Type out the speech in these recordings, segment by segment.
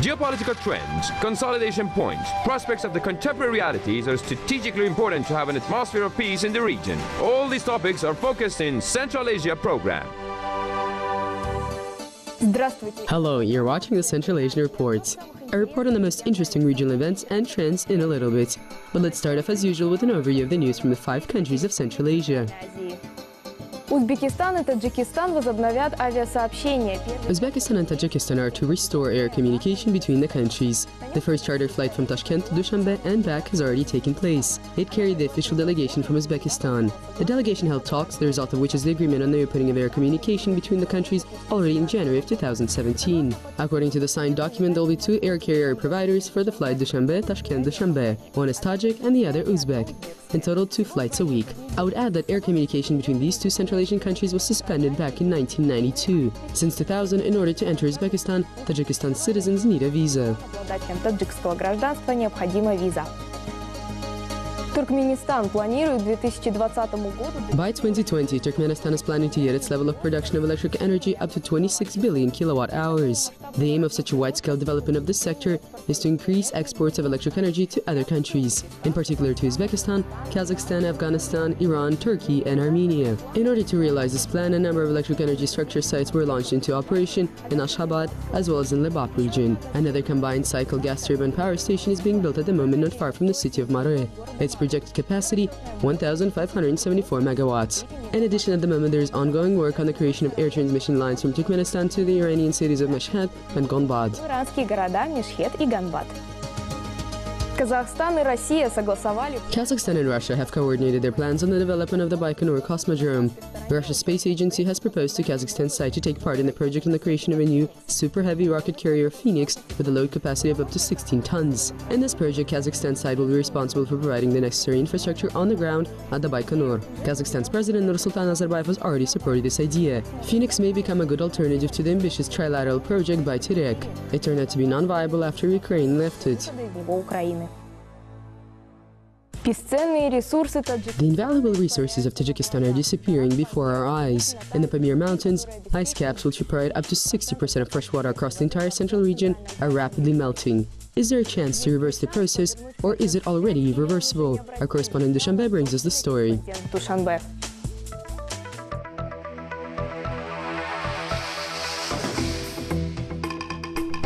Geopolitical trends, consolidation points, prospects of the contemporary realities are strategically important to have an atmosphere of peace in the region. All these topics are focused in Central Asia program. Hello, you're watching the Central Asian Reports. A report on the most interesting regional events and trends in a little bit. But let's start off as usual with an overview of the news from the 5 countries of Central Asia. Uzbekistan and Tajikistan возобновят авиасообщение. Uzbekistan and Tajikistan are to restore air communication between the countries. The first charter flight from Tashkent to Dushanbe and back has already taken place. It carried the official delegation from Uzbekistan. The delegation held talks, the result of which is the agreement on the opening of air communication between the countries already in January of 2017. According to the signed document, there will be 2 air carrier providers for the flight Dushanbe-Tashkent-Dushanbe. One is Tajik and the other Uzbek. In total, 2 flights a week. I would add that air communication between these 2 Central Asian countries was suspended back in 1992. Since 2000, in order to enter Uzbekistan, Tajikistan citizens need a visa. Туркменистан планирует к 2020 году. By 2020, Turkmenistan is planning to get its level of production of electric energy up to 26 billion kilowatt hours. The aim of such a wide-scale development of this sector is to increase exports of electric energy to other countries, in particular to Uzbekistan, Kazakhstan, Afghanistan, Iran, Turkey, and Armenia. In order to realize this plan, a number of electric energy structure sites were launched into operation in Ashgabat as well as in Lebap region. Another combined cycle gas turbine power station is being built at the moment not far from the city of Mare. Its projected capacity 1,574 megawatts. In addition, at the moment there is ongoing work on the creation of air transmission lines from Turkmenistan to the Iranian cities of Mashhad and Gonbad. Kazakhstan and Russia have coordinated their plans on the development of the Baikonur Cosmodrome. The Russian Space Agency has proposed to Kazakhstan's site to take part in the project on the creation of a new super heavy rocket carrier Phoenix with a load capacity of up to 16 tons. In this project, Kazakhstan's site will be responsible for providing the necessary infrastructure on the ground at the Baikonur. Kazakhstan's President Nursultan Nazarbayev has already supported this idea. Phoenix may become a good alternative to the ambitious trilateral project by Terek. It turned out to be non-viable after Ukraine left it. The invaluable resources of Tajikistan are disappearing before our eyes. In the Pamir mountains, ice caps, which provide up to 60% of fresh water across the entire central region, are rapidly melting. Is there a chance to reverse the process, or is it already irreversible? Our correspondent in Dushanbe brings us the story.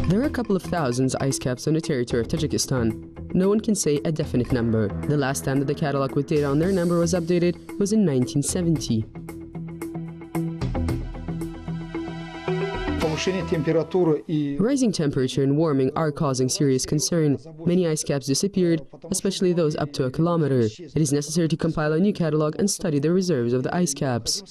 There are a couple of thousands ice caps on the territory of Tajikistan. No one can say a definite number. The last time that the catalog with data on their number was updated was in 1970. Rising temperature and warming are causing serious concern. Many ice caps disappeared, especially those up to a kilometer. It is necessary to compile a new catalog and study the reserves of the ice caps.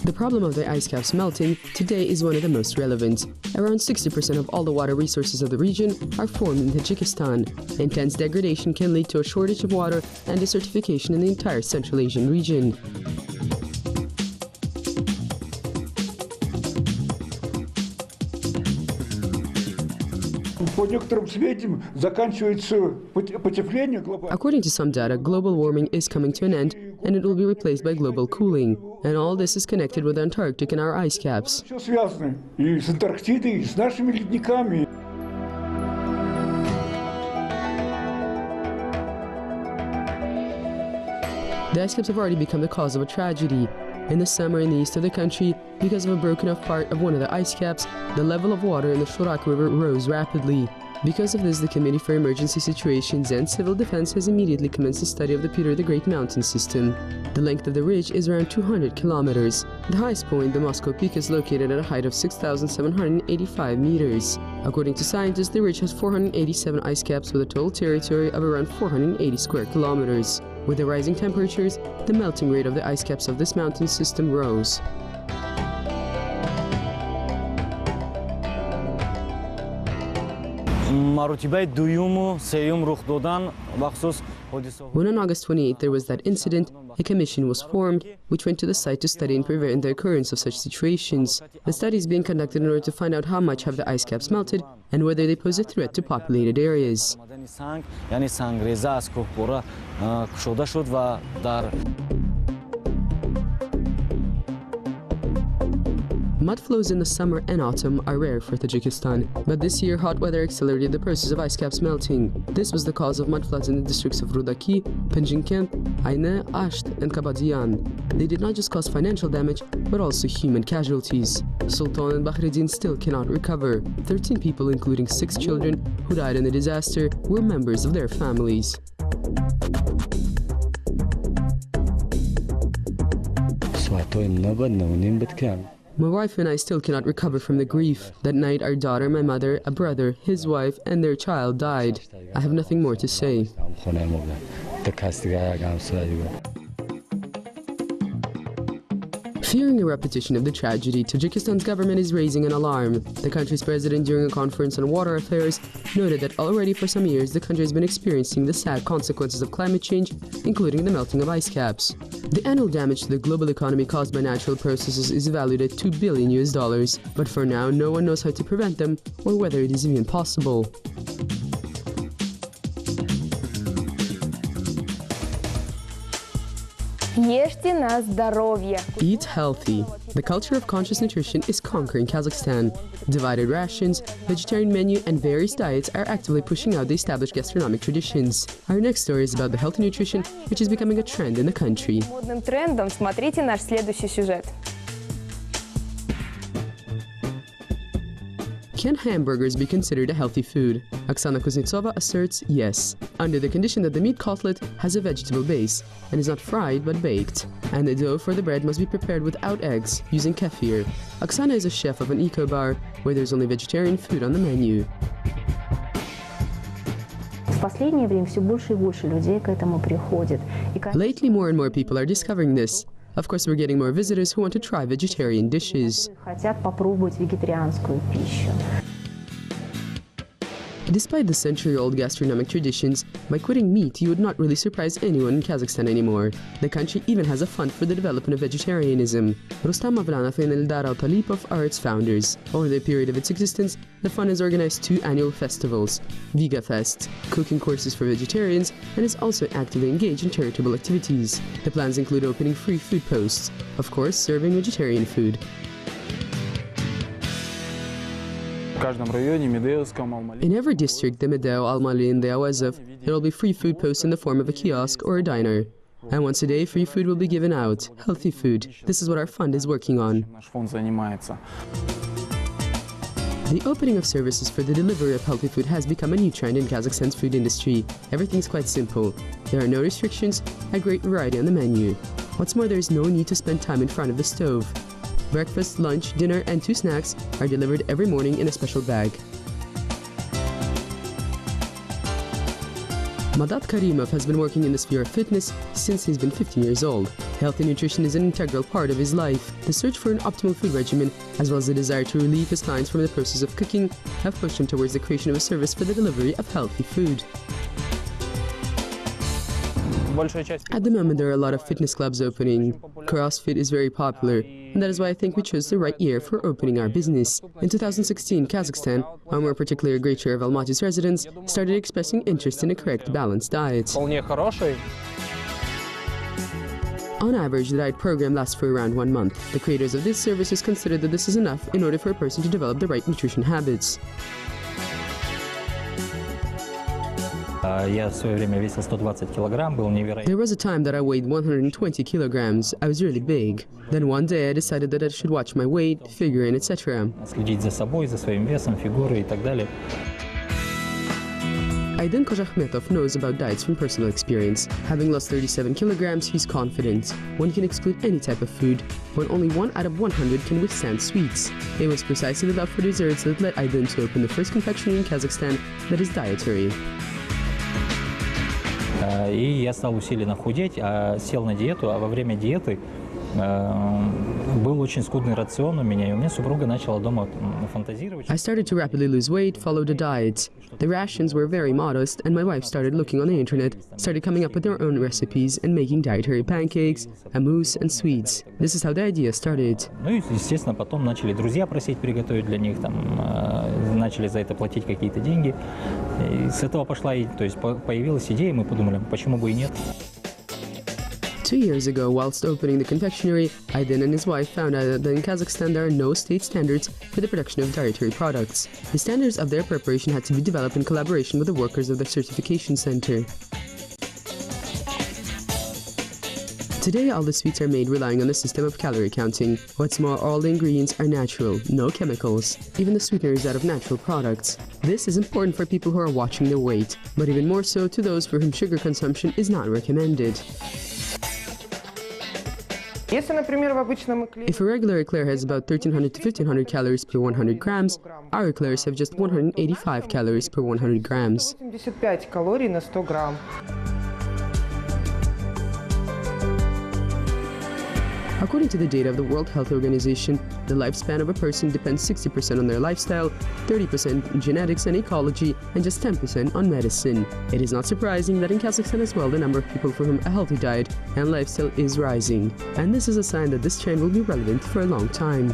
The problem of the ice caps melting today is one of the most relevant. Around 60% of all the water resources of the region are formed in Tajikistan. Intense degradation can lead to a shortage of water and desertification in the entire Central Asian region. According to some data, global warming is coming to an end and it will be replaced by global cooling. And all this is connected with the Antarctic and our ice caps. The ice caps have already become the cause of a tragedy. In the summer in the east of the country, because of a broken off part of one of the ice caps, the level of water in the Shorak River rose rapidly. Because of this, the Committee for Emergency Situations and Civil Defense has immediately commenced a study of the Peter the Great mountain system. The length of the ridge is around 200 kilometers. The highest point, the Moscow Peak, is located at a height of 6,785 meters. According to scientists, the ridge has 487 ice caps with a total territory of around 480 square kilometers. With the rising temperatures, the melting rate of the ice caps of this mountain system rose. When on August 28 there was that incident, a commission was formed which went to the site to study and prevent the occurrence of such situations. The study is being conducted in order to find out how much have the ice caps melted and whether they pose a threat to populated areas. Mud flows in the summer and autumn are rare for Tajikistan, but this year hot weather accelerated the process of ice caps melting. This was the cause of mud floods in the districts of Rudaki, Penjinkent, Ayne, Asht and Kabadian. They did not just cause financial damage, but also human casualties. Sultan and Bahreddin still cannot recover. 13 people, including 6 children who died in the disaster, were members of their families. My wife and I still cannot recover from the grief. That night our daughter, my mother, a brother, his wife and their child died. I have nothing more to say. Fearing a repetition of the tragedy, Tajikistan's government is raising an alarm. The country's president, during a conference on water affairs, noted that already for some years the country has been experiencing the sad consequences of climate change, including the melting of ice caps. The annual damage to the global economy caused by natural processes is valued at $2 billion, but for now no one knows how to prevent them or whether it is even possible. Ешьте на здоровье. Eat healthy. The culture of conscious nutrition is conquering Kazakhstan. Divided rations, vegetarian menu, and various diets are actively pushing out the established gastronomic traditions. Our next story is about the healthy nutrition, which is becoming a trend in the country. Модным трендом смотрите наш следующий сюжет. Can hamburgers be considered a healthy food? Oksana Kuznetsova asserts yes, under the condition that the meat cutlet has a vegetable base and is not fried but baked. And the dough for the bread must be prepared without eggs, using kefir. Oksana is a chef of an eco-bar where there's only vegetarian food on the menu. Lately, more and more people are discovering this. Of course, we're getting more visitors who want to try vegetarian dishes. Despite the century-old gastronomic traditions, by quitting meat you would not really surprise anyone in Kazakhstan anymore. The country even has a fund for the development of vegetarianism. Rustam Avlanov and Eldar Altalipov are its founders. Over the period of its existence, the fund has organized 2 annual festivals, Vega Fest, cooking courses for vegetarians, and is also actively engaged in charitable activities. The plans include opening free food posts, of course serving vegetarian food. In every district, the Medeo, Almaly and the Awazov, there will be free food posts in the form of a kiosk or a diner. And once a day, free food will be given out, healthy food. This is what our fund is working on. The opening of services for the delivery of healthy food has become a new trend in Kazakhstan's food industry. Everything's quite simple. There are no restrictions, a great variety on the menu. What's more, there is no need to spend time in front of the stove. Breakfast, lunch, dinner, and 2 snacks are delivered every morning in a special bag. Madat Karimov has been working in the sphere of fitness since he's been 15 years old. Healthy nutrition is an integral part of his life. The search for an optimal food regimen, as well as the desire to relieve his clients from the process of cooking, have pushed him towards the creation of a service for the delivery of healthy food. At the moment, there are a lot of fitness clubs opening. CrossFit is very popular, and that is why I think we chose the right year for opening our business. In 2016, Kazakhstan, or more particularly a great share of Almaty's residents, started expressing interest in a correct, balanced diet. On average, the diet program lasts for around 1 month. The creators of this service consider that this is enough in order for a person to develop the right nutrition habits. There was a time that I weighed 120 kilograms. I was really big. Then one day I decided that I should watch my weight, figure, and etc. Aydin Kojakhmetov knows about diets from personal experience. Having lost 37 kilograms, he's confident. One can exclude any type of food, when only 1 out of 100 can withstand sweets. It was precisely the love for desserts that led Aydin to open the first confectionery in Kazakhstan that is dietary. И я стал усиленно худеть, сел на диету, а во время диеты был очень скудный рацион у меня, и у меня супруга начала дома фантазировать. I started to rapidly lose weight, followed a diet. The rations were very modest, and my wife started looking on the internet, started coming up with her own recipes and making dietary pancakes, a mousse and sweets. This is how the idea started. Ну и, естественно, потом начали друзья просить приготовить для них, начали за это платить какие-то деньги. И с этого пошла, то есть появилась идея, мы подумали, почему бы и нет. 2 years ago, whilst opening the confectionery, Aydin and his wife found out that in Kazakhstan there are no state standards for the production of dietary products. The standards of their preparation had to be developed in collaboration with the workers of the certification center. Today, all the sweets are made relying on the system of calorie counting. What's more, all the ingredients are natural, no chemicals. Even the sweetener is out of natural products. This is important for people who are watching their weight, but even more so to those for whom sugar consumption is not recommended. If a regular eclair has about 1300 to 1500 calories per 100 grams, our eclairs have just 185 calories per 100 grams. According to the data of the World Health Organization, the lifespan of a person depends 60% on their lifestyle, 30% on genetics and ecology, and just 10% on medicine. It is not surprising that in Kazakhstan as well, the number of people for whom a healthy diet and lifestyle is rising. And this is a sign that this trend will be relevant for a long time.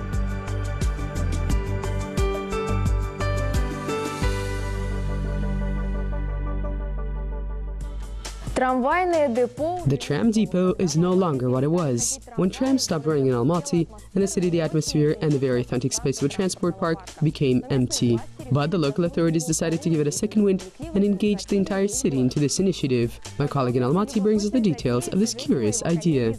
The tram depot is no longer what it was. When trams stopped running in Almaty, in the city the atmosphere and the very authentic space of a transport park became empty. But the local authorities decided to give it a second wind and engaged the entire city into this initiative. My colleague in Almaty brings us the details of this curious idea.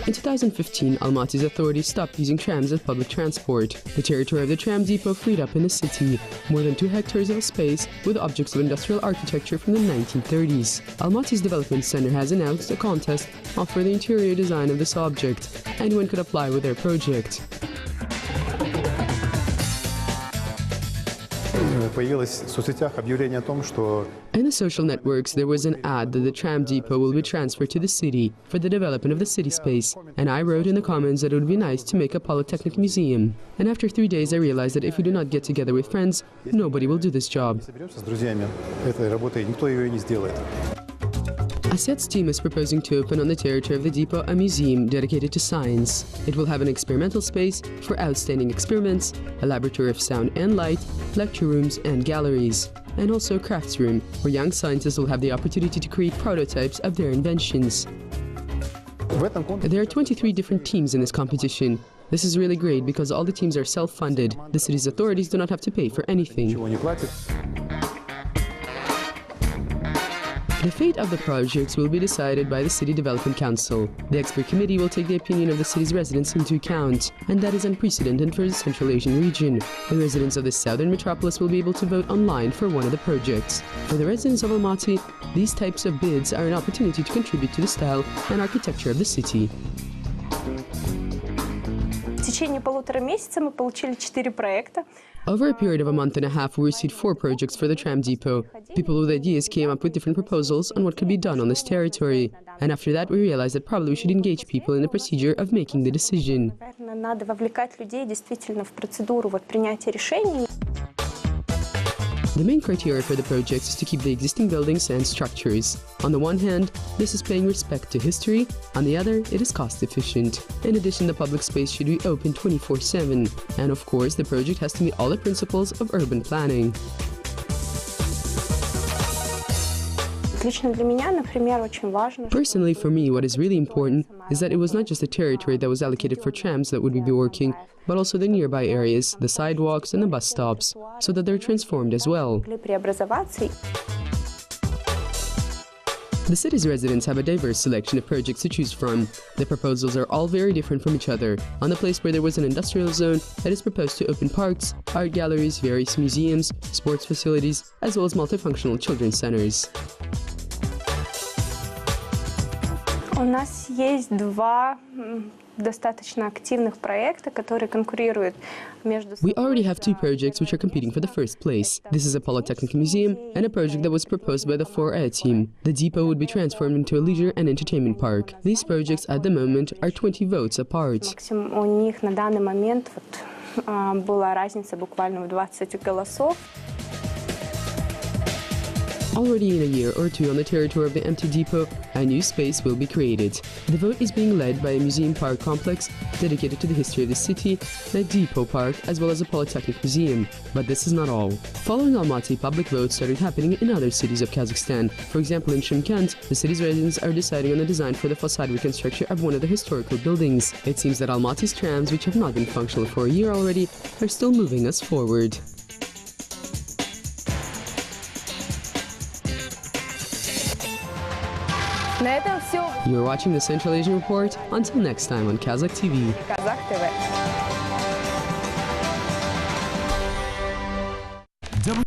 In 2015, Almaty's authorities stopped using trams as public transport. The territory of the tram depot freed up in the city, more than 2 hectares of space with objects of industrial architecture from the 1930s. Almaty's development center has announced a contest for the interior design of this object. Anyone could apply with their project. In the social networks, there was an ad that the tram depot will be transferred to the city for the development of the city space, and I wrote in the comments that it would be nice to make a polytechnic museum. And after 3 days I realized that if we do not get together with friends, nobody will do this job. Aset's team is proposing to open on the territory of the depot a museum dedicated to science. It will have an experimental space for outstanding experiments, a laboratory of sound and light, lecture rooms and galleries, and also a crafts room where young scientists will have the opportunity to create prototypes of their inventions. There are 23 different teams in this competition. This is really great because all the teams are self-funded. The city's authorities do not have to pay for anything. The fate of the projects will be decided by the City Development Council. The expert committee will take the opinion of the city's residents into account, and that is unprecedented for the Central Asian region. The residents of the southern metropolis will be able to vote online for one of the projects. For the residents of Almaty, these types of bids are an opportunity to contribute to the style and architecture of the city. Over a period of a month and a half, we received 4 projects for the tram depot. People with ideas came up with different proposals on what could be done on this territory. And after that, we realized that probably we should engage people in the procedure of making the decision. The main criteria for the projects is to keep the existing buildings and structures. On the one hand, this is paying respect to history, on the other, it is cost efficient. In addition, the public space should be open 24/7. And of course, the project has to meet all the principles of urban planning. Personally, for me, what is really important is that it was not just a territory that was allocated for trams that would be working, but also the nearby areas, the sidewalks and the bus stops, so that they're transformed as well. The city's residents have a diverse selection of projects to choose from. The proposals are all very different from each other. On the place where there was an industrial zone, it is proposed to open parks, art galleries, various museums, sports facilities, as well as multifunctional children's centers. We already have 2 projects which are competing for the first place. This is a polytechnic museum and a project that was proposed by the 4A team. The depot would be transformed into a leisure and entertainment park. These projects at the moment are 20 votes apart. Already in a year or two on the territory of the empty depot, a new space will be created. The vote is being led by a museum park complex dedicated to the history of the city, and a depot park, as well as a polytechnic museum. But this is not all. Following Almaty, public votes started happening in other cities of Kazakhstan. For example, in Shymkent, the city's residents are deciding on the design for the facade reconstruction of one of the historical buildings. It seems that Almaty's trams, which have not been functional for a year already, are still moving us forward. На этом все. You're watching the Central Asian Report. Until next time on Kazakh TV. Kazakh TV.